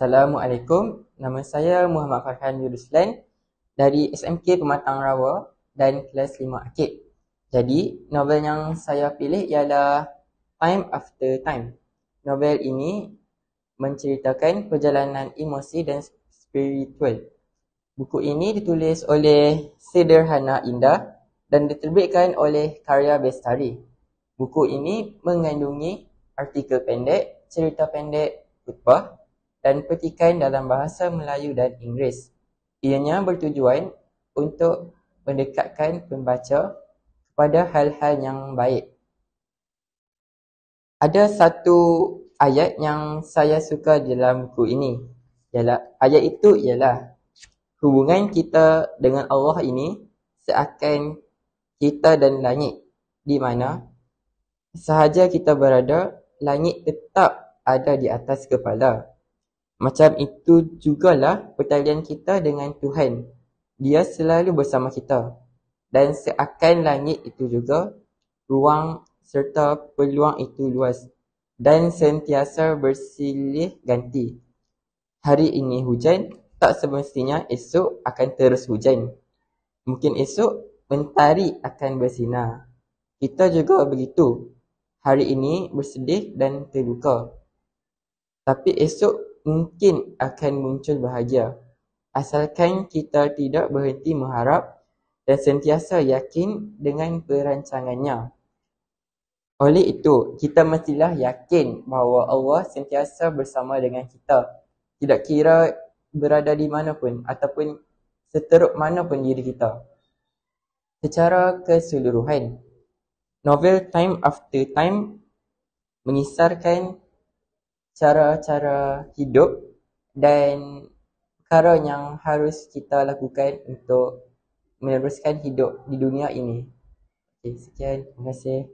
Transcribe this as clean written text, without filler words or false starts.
Assalamualaikum, nama saya Muhammad Farhan Yuruslan dari SMK Pematang Rawa dan kelas 5 Akib. Jadi, novel yang saya pilih ialah Time After Time. Novel ini menceritakan perjalanan emosi dan spiritual. Buku ini ditulis oleh Sederhana Indah dan diterbitkan oleh Karya Bestari. Buku ini mengandungi artikel pendek, cerita pendek, khutbah dan petikan dalam bahasa Melayu dan Inggeris. Ianya bertujuan untuk mendekatkan pembaca kepada hal-hal yang baik. Ada satu ayat yang saya suka dalam buku ini. Ayat itu ialah hubungan kita dengan Allah ini seakan kita dan langit, di mana sahaja kita berada, langit tetap ada di atas kepala. Macam itu jugalah pertalian kita dengan Tuhan. Dia selalu bersama kita. Dan seakan langit itu juga, ruang serta peluang itu luas dan sentiasa bersilih ganti. Hari ini hujan, tak semestinya esok akan terus hujan. Mungkin esok mentari akan bersinar. Kita juga begitu. Hari ini bersedih dan terluka. Tapi esok mungkin akan muncul bahagia. Asalkan kita tidak berhenti mengharap dan sentiasa yakin dengan perancangannya. Oleh itu, kita mestilah yakin bahawa Allah sentiasa bersama dengan kita. Tidak kira berada di mana pun ataupun seteruk mana pun diri kita. Secara keseluruhan, novel Time After Time mengisarkan cara-cara hidup dan perkara yang harus kita lakukan untuk meneruskan hidup di dunia ini. Okey, sekian. Terima kasih.